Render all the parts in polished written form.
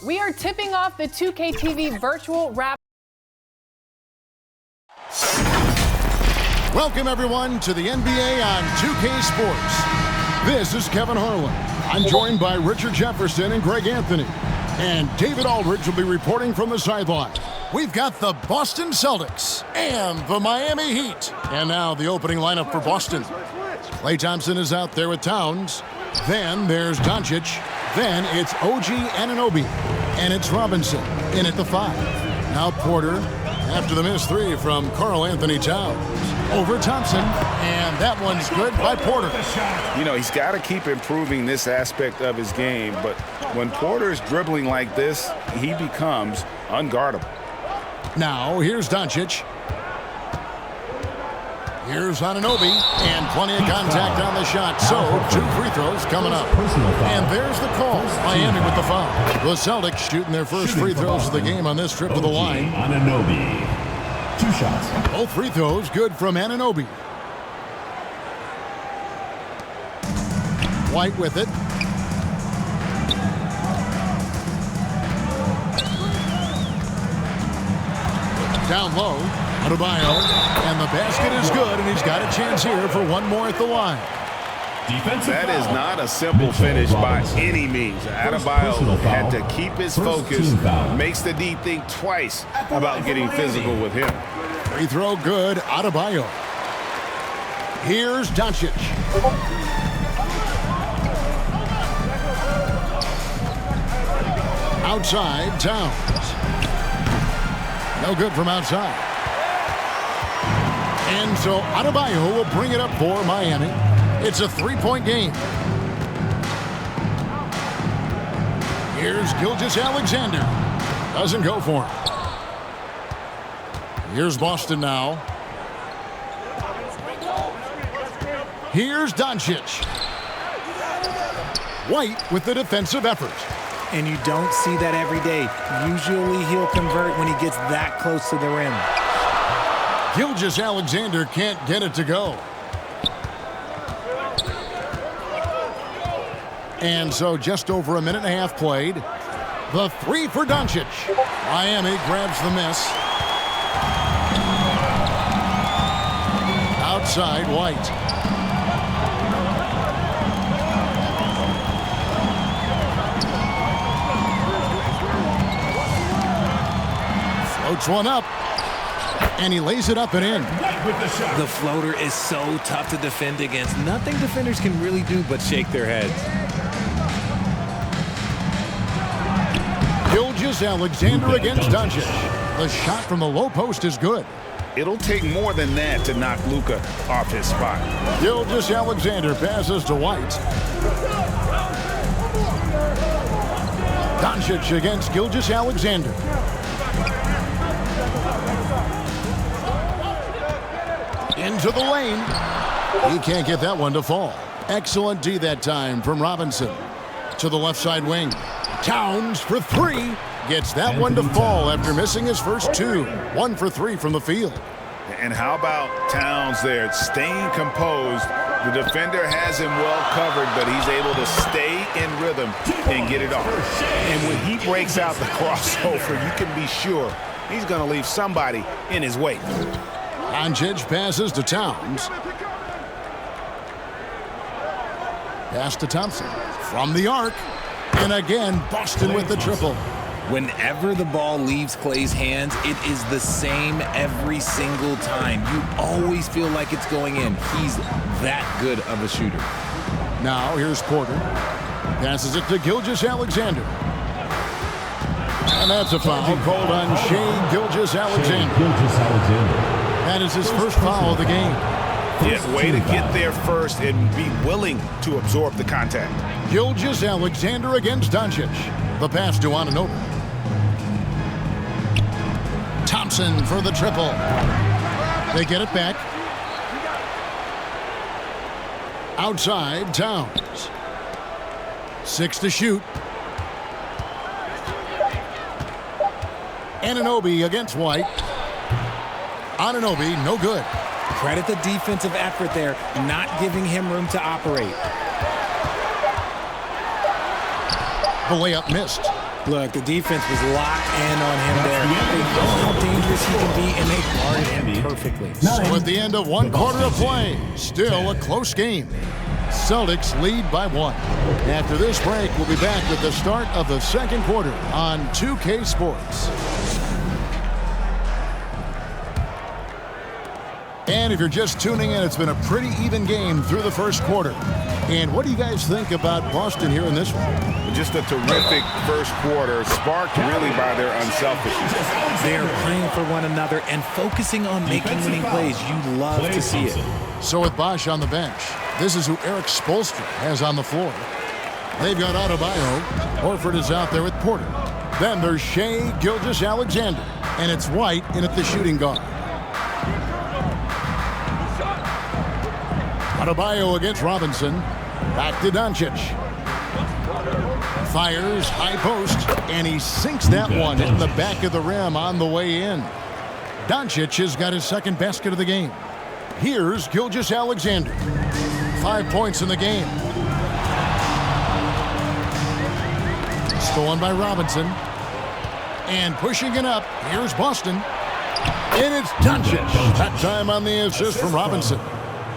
We are tipping off the 2K TV virtual wrap. Welcome, everyone, to the NBA on 2K Sports. This is Kevin Harlan. I'm joined by Richard Jefferson and Greg Anthony. And David Aldridge will be reporting from the sideline. We've got the Boston Celtics and the Miami Heat. And now the opening lineup for Boston. Klay Thompson is out there with Towns. Then there's Doncic. Then it's OG Anunoby. And it's Robinson in at the 5. Now Porter after the missed 3 from Karl Anthony Towns. Over Thompson, and that one's good by Porter. You know, he's got to keep improving this aspect of his game, but when Porter's dribbling like this, he becomes unguardable. Now, here's Doncic. Here's Anunoby, and plenty of contact on the shot. So, 2 free throws coming up. And there's the call. Miami with the foul. The Celtics shooting their first free throws of the game on this trip to the line. Anunoby. 2 shots. Both free throws good from Anunoby. White with it. Down low. Adebayo. And the basket is good, and he's got a chance here for one more at the line. That is not a simple finish by any means. Adebayo had to keep his focus, makes the D think twice about getting physical with him. Free throw good, Adebayo. Here's Doncic. Outside, Towns. No good from outside. And so Adebayo will bring it up for Miami. It's a 3-point game. Here's Gilgeous-Alexander. Doesn't go for him. Here's Boston now. Here's Doncic. White with the defensive effort. And you don't see that every day. Usually he'll convert when he gets that close to the rim. Gilgeous-Alexander can't get it to go. And so just over a minute and a half played. The 3 for Doncic. Miami grabs the miss. Outside, White. Floats one up. And he lays it up and in. The floater is so tough to defend against. Nothing defenders can really do but shake their heads. Gilgeous-Alexander against Doncic. The shot from the low post is good. It'll take more than that to knock Luka off his spot. Gilgeous-Alexander passes to White. Doncic against Gilgeous-Alexander. Into the lane. He can't get that one to fall. Excellent D that time from Robinson. To the left side wing. Towns for 3. Gets that one to fall after missing his first 2. 1 for 3 from the field. And how about Towns there, staying composed. The defender has him well covered, but he's able to stay in rhythm and get it off. And when he breaks out the crossover, you can be sure he's going to leave somebody in his wake. Doncic passes to Towns. Pass to Thompson. From the arc. And again, Boston with the triple. Whenever the ball leaves Klay's hands, it is the same every single time. You always feel like it's going in. He's that good of a shooter. Now here's Porter. Passes it to Gilgeous-Alexander. And that's a foul called on Shai Gilgeous-Alexander. That is his first foul of the game. Yeah, way to get there first and be willing to absorb the contact. Gilgeous-Alexander against Doncic. The pass to Anunoby. Thompson for the triple. They get it back. Outside, Towns. 6 to shoot. Anunoby against White. Anunoby, no good. Credit the defensive effort there, not giving him room to operate. The layup missed. Look, the defense was locked in on him there. They know how dangerous he can be, and they guarded him perfectly. So at the end of one quarter of play, still a close game. Celtics lead by 1. After this break, we'll be back with the start of the second quarter on 2K Sports. And if you're just tuning in, it's been a pretty even game through the first quarter. And what do you guys think about Boston here in this one? Just a terrific first quarter, sparked really by their unselfishness. They are playing for one another and focusing on making winning plays. You love to see it. So with Bosch on the bench, this is who Eric Spoelstra has on the floor. They've got Adebayo. Horford is out there with Porter. Then there's Shea Gilgeous-Alexander. And it's White in at the shooting guard. Adebayo against Robinson. Back to Doncic. Fires, high post, and he sinks that one in the back of the rim on the way in. Doncic has got his second basket of the game. Here's Gilgeous-Alexander. 5 points in the game. Stolen by Robinson. And pushing it up, here's Boston. And it's Doncic. That time on the assist from Robinson.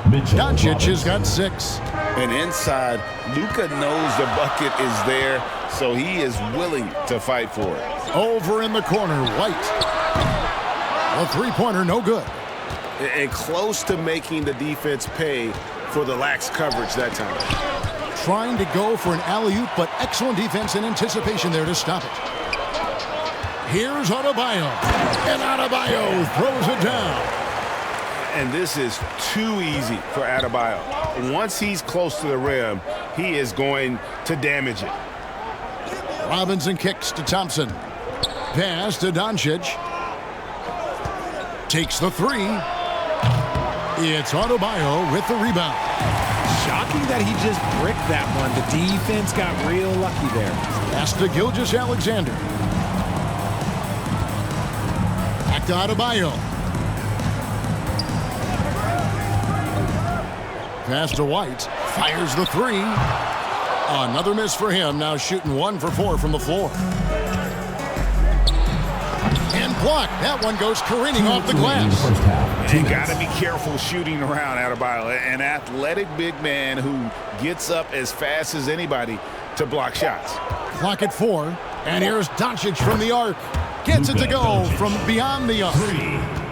Doncic has got 6. And inside, Luka knows the bucket is there, so he is willing to fight for it. Over in the corner, White. A three-pointer, no good. And close to making the defense pay for the lax coverage that time. Trying to go for an alley-oop, but excellent defense and anticipation there to stop it. Here's Adebayo. And Adebayo throws it down. And this is too easy for Adebayo. Once he's close to the rim, he is going to damage it. Robinson kicks to Thompson. Pass to Doncic. Takes the 3. It's Adebayo with the rebound. Shocking that he just bricked that one. The defense got real lucky there. Pass to Gilgeous-Alexander. Back to Adebayo. Pass to White. Fires the 3. Another miss for him. Now shooting 1 for 4 from the floor. And blocked. That one goes careening off the glass. You got to be careful shooting around Adebayo. An athletic big man who gets up as fast as anybody to block shots. Clock at 4. And here's Doncic from the arc. Gets it to go from beyond the arc.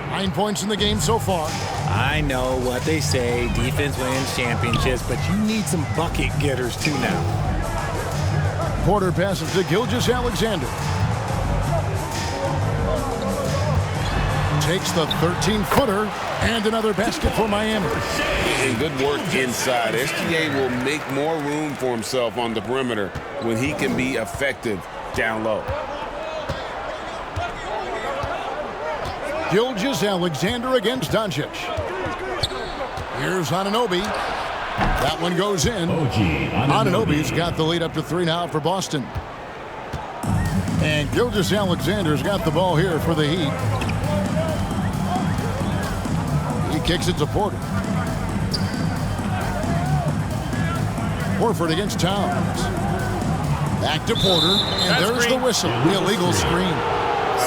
9 points in the game so far. I know what they say, defense wins championships, but you need some bucket getters too now. Porter passes to Gilgeous-Alexander. Takes the 13-footer and another basket for Miami. And good work inside. SGA will make more room for himself on the perimeter when he can be effective down low. Gilgeous-Alexander against Doncic. Here's Anunoby. That one goes in. Anunoby's got the lead up to 3 now for Boston. And Gilgeous-Alexander's got the ball here for the Heat. He kicks it to Porter. Horford against Towns. Back to Porter, and there's the whistle. The illegal screen.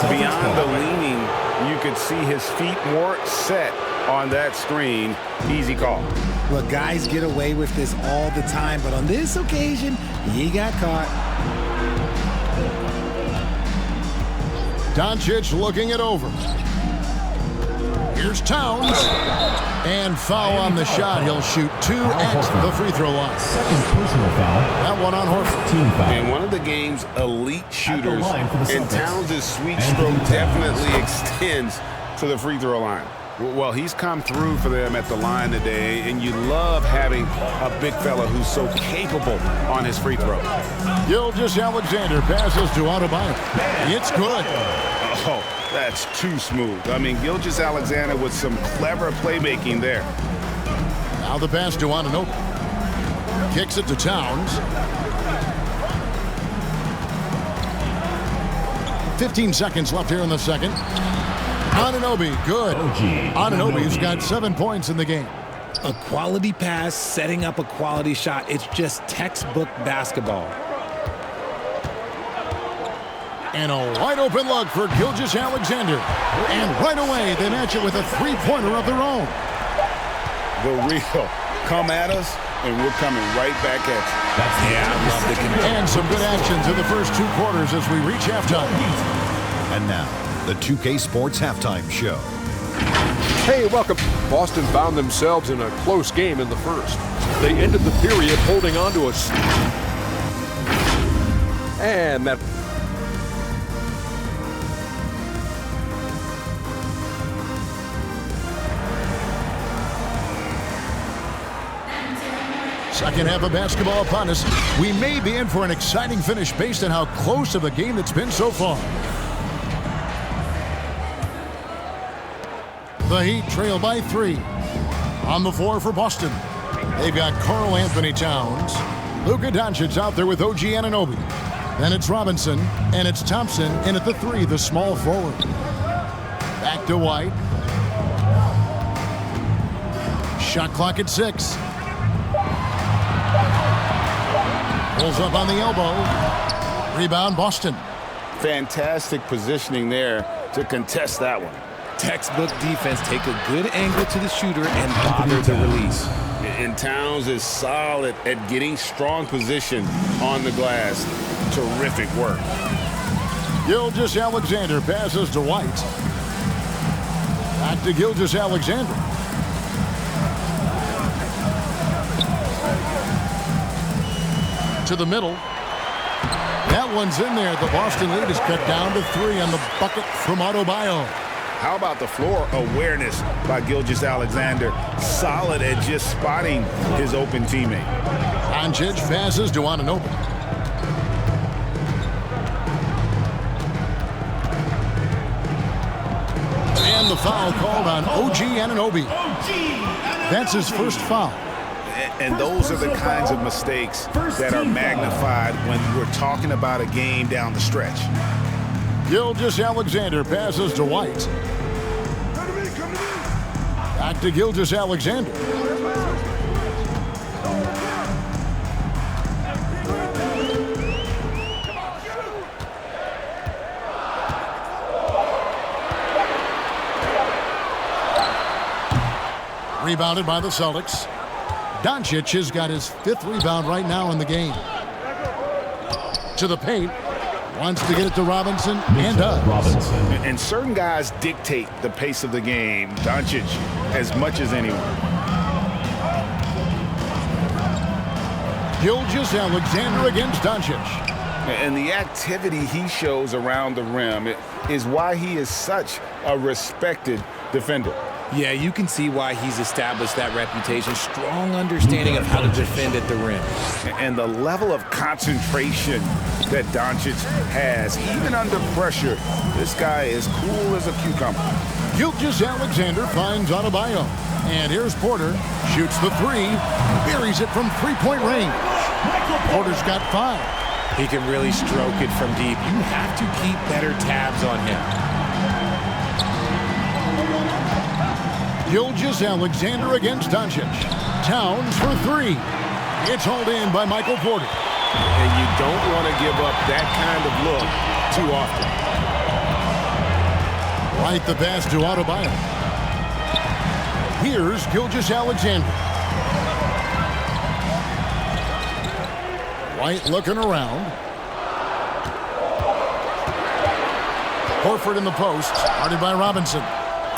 Beyond the leaning, you could see his feet more set on that screen. Easy call. Look, guys get away with this all the time, but on this occasion, he got caught. Doncic looking it over. Here's Towns. And foul on the shot. He'll shoot 2 at the free throw line. Second personal foul. That one on Horford. Team foul. And one of the game's elite shooters, line for the and Celtics. Towns' sweet stroke definitely extends to the free throw line. Well, he's come through for them at the line today, and you love having a big fella who's so capable on his free throw. Gilgeous-Alexander passes to Adebayo. It's good. Oh, that's too smooth. I mean, Gilgeous-Alexander with some clever playmaking there. Now the pass to Anunoby. Kicks it to Towns. 15 seconds left here in the second. Anunoby, good. Anunoby's got 7 points in the game. A quality pass, setting up a quality shot. It's just textbook basketball. And a wide open look for Gilgeous-Alexander. And right away, they match it with a three-pointer of their own. The real come at us, and we're coming right back at you. Yeah, I love the control. And some good actions in the first two quarters as we reach halftime. And now, the 2K Sports Halftime Show. Hey, welcome. Boston found themselves in a close game in the first. They ended the period holding on to us. And that... Second half of basketball upon us. We may be in for an exciting finish based on how close of a game it's been so far. The Heat trail by 3. On the floor for Boston, they've got Karl Anthony Towns. Luka Doncic out there with OG Anunoby. Then it's Robinson, and it's Thompson in at the 3, the small forward. Back to White. Shot clock at 6. Pulls up on the elbow. Rebound, Boston. Fantastic positioning there to contest that one. Textbook defense. Take a good angle to the shooter and bother the release. And Towns is solid at getting strong position on the glass. Terrific work. Gilgeous-Alexander passes to White. Back to Gilgeous-Alexander. To the middle. That one's in there. The Boston lead is cut down to 3 on the bucket from Adebayo. How about the floor awareness by Gilgeous-Alexander? Solid at just spotting his open teammate. Doncic passes to Anunoby. And the foul called on OG Anunoby. That's his first foul. And those are the kinds of mistakes that are magnified when we're talking about a game down the stretch. Gilgeous-Alexander passes to White. Back to Gilgeous-Alexander. Rebounded by the Celtics. Doncic has got his 5th rebound right now in the game. To the paint. Wants to get it to Robinson and does. And certain guys dictate the pace of the game. Doncic as much as anyone. Gilgeous-Alexander against Doncic. And the activity he shows around the rim is why he is such a respected defender. Yeah, you can see why he's established that reputation. Strong understanding of how to defend at the rim. And the level of concentration that Doncic has, even under pressure, this guy is cool as a cucumber. Gilgeous-Alexander finds Adebayo. And here's Porter. Shoots the 3. Buries it from three-point range. Porter's got 5. He can really stroke it from deep. You have to keep better tabs on him. Gilgeous-Alexander against Doncic. Towns for 3. It's hauled in by Michael Porter. And you don't want to give up that kind of look too often. Right the pass to Adebayo. Here's Gilgeous-Alexander. White looking around. Horford in the post, guarded by Robinson.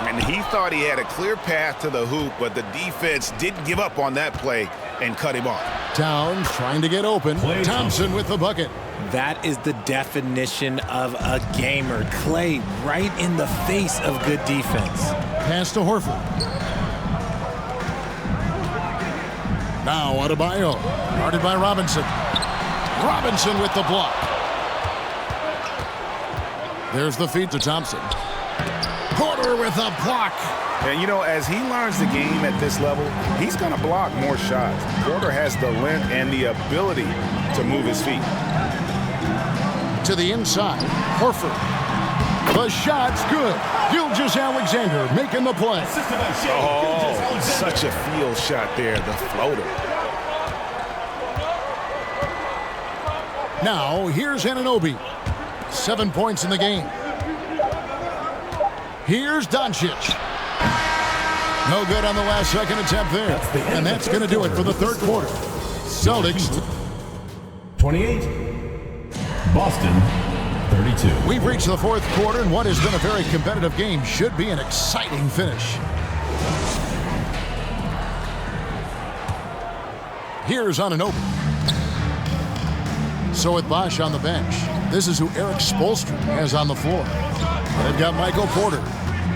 And he thought he had a clear path to the hoop, but the defense didn't give up on that play and cut him off. Towns trying to get open. Thompson with the bucket. That is the definition of a gamer. Clay right in the face of good defense. Pass to Horford. Now Adebayo, guarded by Robinson. Robinson with the block. There's the feed to Thompson. Porter with a block. And, you know, as he learns the game at this level, he's going to block more shots. Porter has the length and the ability to move his feet. To the inside, Horford. The shot's good. Gilgeous-Alexander making the play. Oh, such a field shot there, the floater. Now, here's Anunoby. 7 points in the game. Here's Doncic. No good on the last second attempt there. And that's going to do it for the third quarter. Celtics 28. Boston 32. We've reached the fourth quarter, and what has been a very competitive game should be an exciting finish. Here's Anunoby. So with Bosch on the bench, this is who Eric Spoelstra has on the floor. They've got Michael Porter.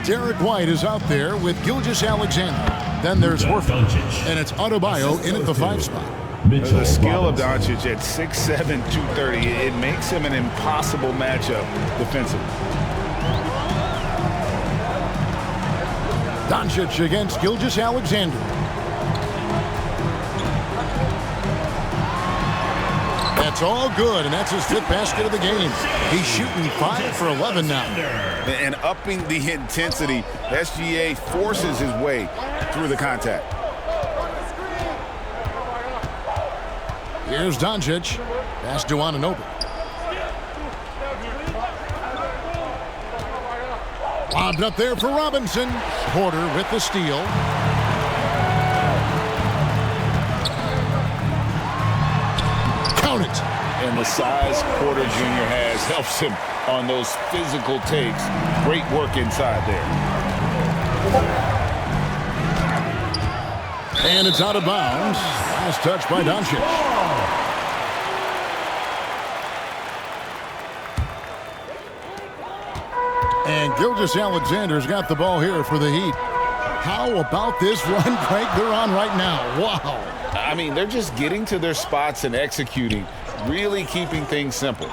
Derek White is out there with Gilgeous-Alexander. Then there's Horford, and it's Adebayo in at the 5 spot. The skill of Doncic at 6'7", 230, it makes him an impossible matchup defensively. Doncic against Gilgeous-Alexander. That's all good, and that's his 5th basket of the game. He's shooting 5 for 11 now. And upping the intensity, SGA forces his way through the contact. Here's Doncic. Pass to Anunoby. Lobbed up there for Robinson. Porter with the steal. Count it. And the size Porter Jr. has helps him on those physical takes. Great work inside there. And it's out of bounds. Last touch by Doncic. And Gilgeous-Alexander's got the ball here for the Heat. How about this run break they're on right now? Wow. I mean, they're just getting to their spots and executing, really keeping things simple.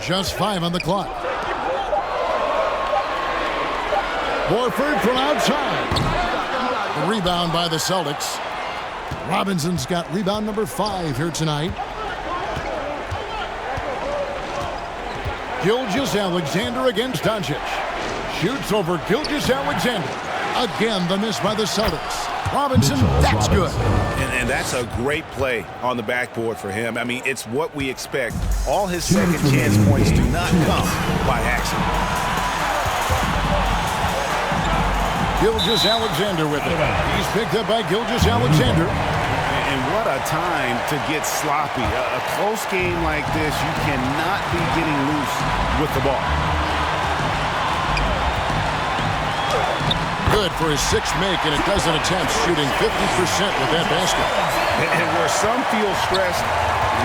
Just 5 on the clock. Horford from outside. The rebound by the Celtics. Robinson's got rebound number 5 here tonight. Gilgeous-Alexander against Doncic. Shoots over Gilgeous-Alexander. Again, the miss by the Celtics. Robinson, that's good. And that's a great play on the backboard for him. I mean, it's what we expect. All his second chance points do not come by accident. Gilgeous-Alexander with it. He's picked up by Gilgeous-Alexander. And what a time to get sloppy. A close game like this, you cannot be getting loose with the ball. Good for his 6th make and a dozen attempts, shooting 50% with that basket. And where some feel stressed,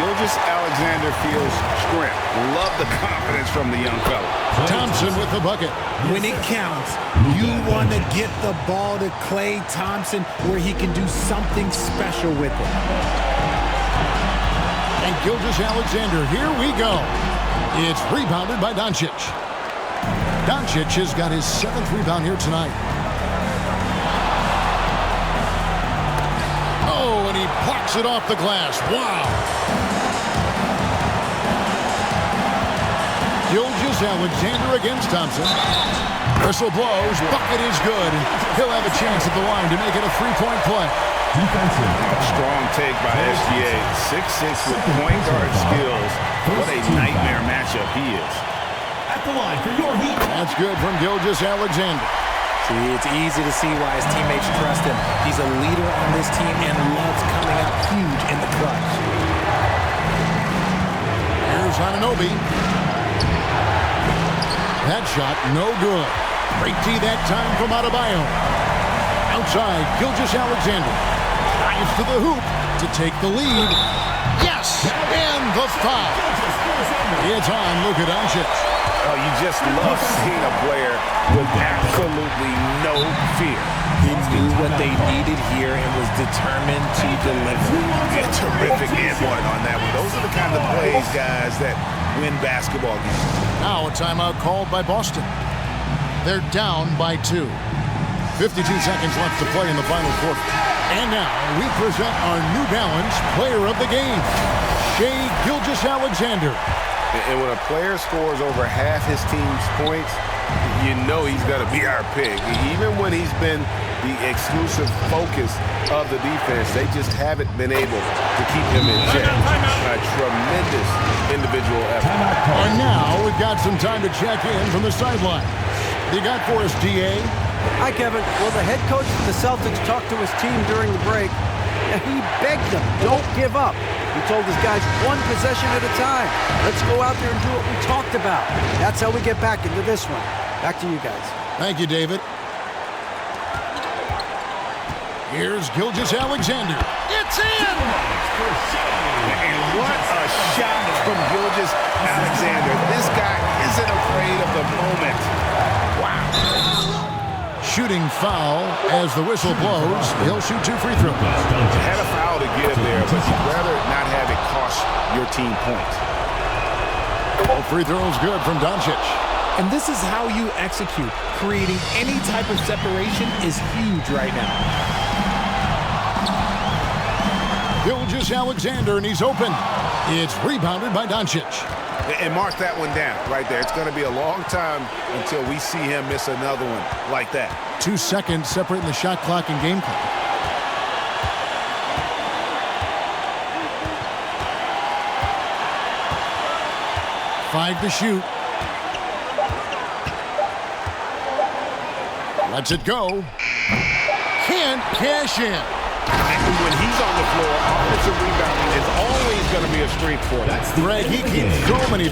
Gilgeous-Alexander feels strength. Love the confidence from the young fella. Thompson with the bucket. When it counts, you want to get the ball to Klay Thompson where he can do something special with it. And Gilgeous-Alexander, here we go. It's rebounded by Doncic. Doncic has got his 7th rebound here tonight. Oh, and he blocks it off the glass. Wow. Gilgeous-Alexander against Thompson. Whistle blows. Bucket is good. He'll have a chance at the line to make it a 3-point play. Strong take by SGA. 6'6" with point guard skills. What a nightmare matchup he is. At the line for your Heat. That's good from Gilgeous-Alexander. See, it's easy to see why his teammates trust him. He's a leader on this team and loves coming up huge in the clutch. Here's Anunoby. That shot, no good. Great D that time from Adebayo. Outside, Gilgeous-Alexander. Drives to the hoop to take the lead. Yes! And the foul. It's on Luka Doncic. Oh, you just love seeing a player with absolutely no fear. He knew what they needed here and was determined to deliver. Yeah, terrific and one on that one. Those are the kind of plays, guys, that win basketball games. Now a timeout called by Boston. They're down by 2. 52 seconds left to play in the final quarter. And now we present our New Balance player of the game, Shai Gilgeous-Alexander. And when a player scores over half his team's points, you know he's going to be our pick. Even when he's been the exclusive focus of the defense, they just haven't been able to keep him in check. A tremendous individual effort. And now we've got some time to check in from the sideline. You got for us, D.A.? Hi, Kevin. Well, the head coach of the Celtics talked to his team during the break. He begged them, don't give up. He told his guys, one possession at a time. Let's go out there and do what we talked about. That's how we get back into this one. Back to you guys. Thank you, David. Here's Gilgeous-Alexander. It's in! And what a shot from Gilgeous-Alexander. This guy isn't afraid of the moment. Wow. Shooting foul as the whistle blows. He'll shoot 2 free throws. Had a foul to give there, but you'd rather not have it cost your team points. All free throws good from Doncic. And this is how you execute. Creating any type of separation is huge right now. Gilgeous-Alexander, and he's open. It's rebounded by Doncic. And mark that one down right there. It's going to be a long time until we see him miss another one like that. 2 seconds separating the shot clock and game clock. Five to shoot. Lets it go. Can't cash in. And when he's on the floor, offensive rebounding is always going to be a strength for him. Greg, he keeps so many